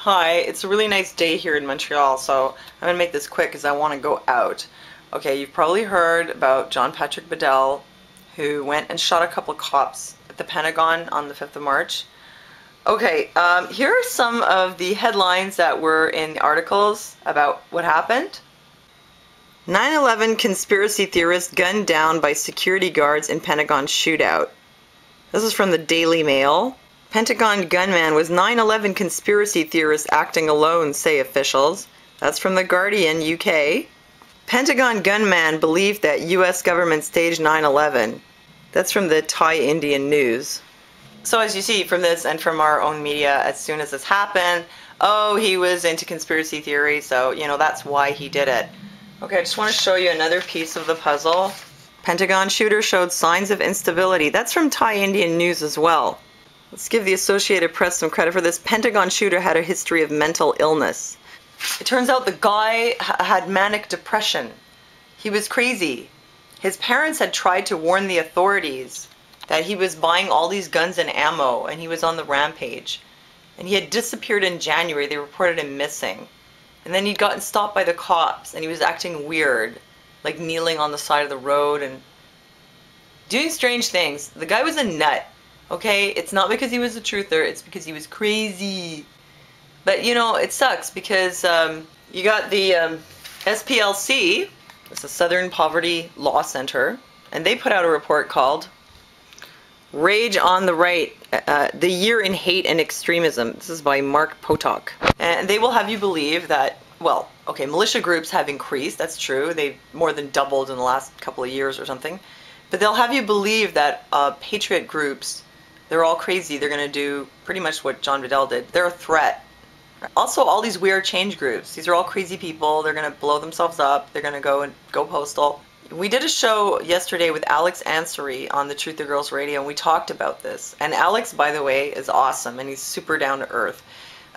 Hi, it's a really nice day here in Montreal, so I'm going to make this quick because I want to go out. Okay, you've probably heard about John Bedell, who went and shot a couple of cops at the Pentagon on the 5th of March. Okay, here are some of the headlines that were in articles about what happened. 9/11 conspiracy theorist gunned down by security guards in Pentagon shootout. This is from the Daily Mail. Pentagon gunman was 9/11 conspiracy theorist acting alone, say officials. That's from The Guardian, UK. Pentagon gunman believed that US government staged 9/11. That's from the Thai Indian News. So as you see from this and from our own media, as soon as this happened, oh, he was into conspiracy theory, so, you know, that's why he did it. Okay, I just want to show you another piece of the puzzle. Pentagon shooter showed signs of instability. That's from Thai Indian News as well. Let's give the Associated Press some credit for this. Pentagon shooter had a history of mental illness. It turns out the guy had manic depression. He was crazy. His parents had tried to warn the authorities that he was buying all these guns and ammo and he was on the rampage. And he had disappeared in January. They reported him missing. And then he'd gotten stopped by the cops and he was acting weird, like kneeling on the side of the road and doing strange things. The guy was a nut. Okay, it's not because he was a truther, it's because he was crazy. But you know, it sucks because you got the SPLC, it's the Southern Poverty Law Center, and they put out a report called Rage on the Right, the Year in Hate and Extremism. This is by Mark Potok. And they will have you believe that, well, okay, militia groups have increased, that's true. They've more than doubled in the last couple of years or something. But they'll have you believe that patriot groups, they're all crazy. They're going to do pretty much what John Bedell did. They're a threat. Also, all these weird change groups. These are all crazy people. They're going to blow themselves up. They're going to go postal. We did a show yesterday with Alex Ansary on the Truth of Girls Radio, and we talked about this. And Alex, by the way, is awesome, and he's super down to earth.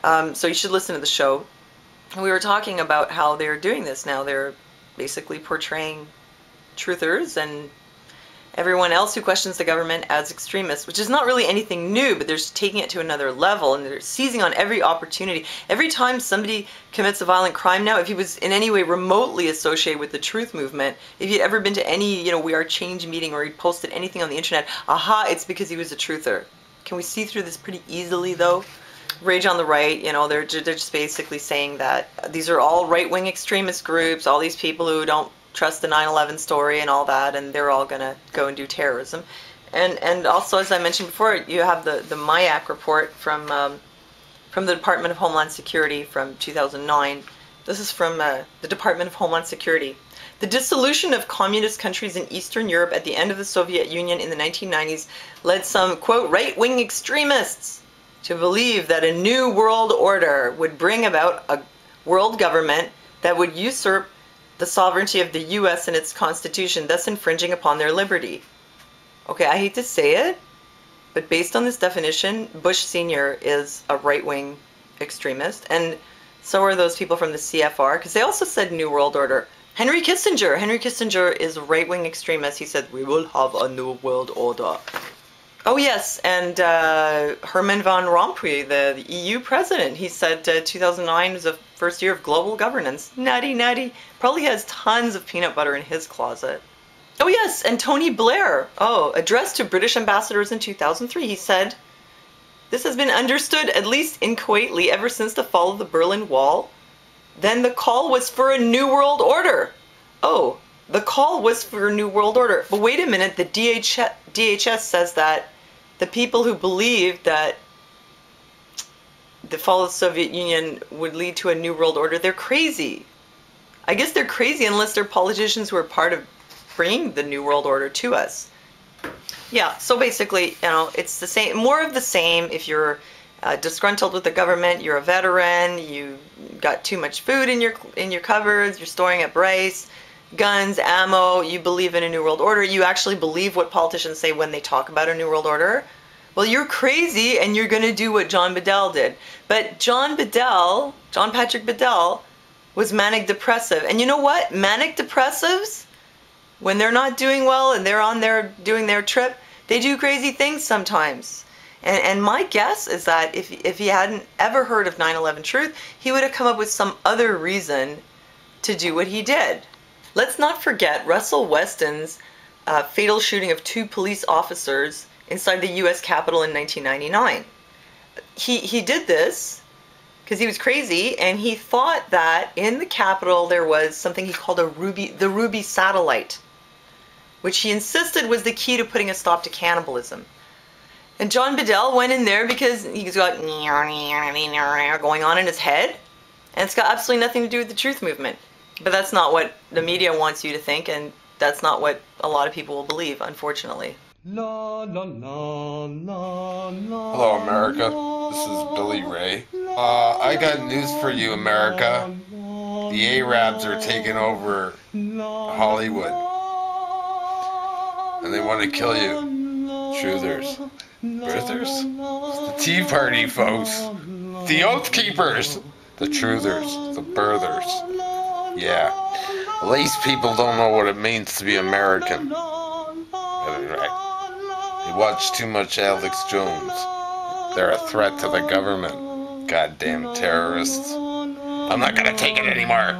So you should listen to the show. And we were talking about how they're doing this now. They're basically portraying truthers and everyone else who questions the government as extremists, which is not really anything new, but they're just taking it to another level and they're seizing on every opportunity. Every time somebody commits a violent crime now, if he was in any way remotely associated with the truth movement, if he'd ever been to any, We Are Change meeting or he posted anything on the internet, aha, it's because he was a truther. Can we see through this pretty easily though? Rage on the Right, they're just basically saying that these are all right-wing extremist groups, all these people who don't trust the 9/11 story and all that, and they're all gonna go and do terrorism. And also, as I mentioned before, you have the MIAC report from the Department of Homeland Security from 2009. This is from the Department of Homeland Security. The dissolution of communist countries in Eastern Europe at the end of the Soviet Union in the 1990s led some, quote, right-wing extremists to believe that a new world order would bring about a world government that would usurp the sovereignty of the US and its constitution, thus infringing upon their liberty. Okay, I hate to say it, but based on this definition, Bush Sr. is a right-wing extremist, and so are those people from the CFR, because they also said New World Order. Henry Kissinger is a right-wing extremist. He said, we will have a new world order. Oh yes, and Herman Van Rompuy, the EU president, he said 2009 was the first year of global governance. Nutty. Probably has tons of peanut butter in his closet. Oh yes, and Tony Blair, addressed to British ambassadors in 2003, he said, this has been understood, at least inchoately, ever since the fall of the Berlin Wall. Then the call was for a new world order. Oh, the call was for a new world order. But wait a minute, the DHS says that the people who believe that the fall of the Soviet Union would lead to a new world order, they're crazy. I guess they're crazy unless they're politicians who are part of bringing the new world order to us. Yeah, so basically, it's the same, more of the same. If you're disgruntled with the government, you're a veteran, you got too much food in your cupboards, you're storing up rice, guns, ammo, you believe in a new world order, you actually believe what politicians say when they talk about a new world order, well, you're crazy and you're going to do what John Bedell did. But John Patrick Bedell, was manic depressive. And you know what? Manic depressives, when they're not doing well and they're on there doing their trip, they do crazy things sometimes. And my guess is that if he hadn't ever heard of 9/11 Truth, he would have come up with some other reason to do what he did. Let's not forget Russell Weston's fatal shooting of 2 police officers inside the U.S. Capitol in 1999. He did this because he was crazy, and he thought that in the Capitol there was something he called the Ruby satellite, which he insisted was the key to putting a stop to cannibalism. And John Bedell went in there because he's got going on in his head, and it's got absolutely nothing to do with the truth movement. But that's not what the media wants you to think, and that's not what a lot of people will believe, unfortunately. Hello, America. This is Billy Ray. I got news for you, America. The Arabs are taking over Hollywood, and they want to kill you. Truthers. Truthers? The Tea Party, folks. The Oath Keepers. The Truthers. The Birthers. Yeah. At least people don't know what it means to be American. They watch too much Alex Jones. They're a threat to the government. Goddamn terrorists. I'm not gonna take it anymore.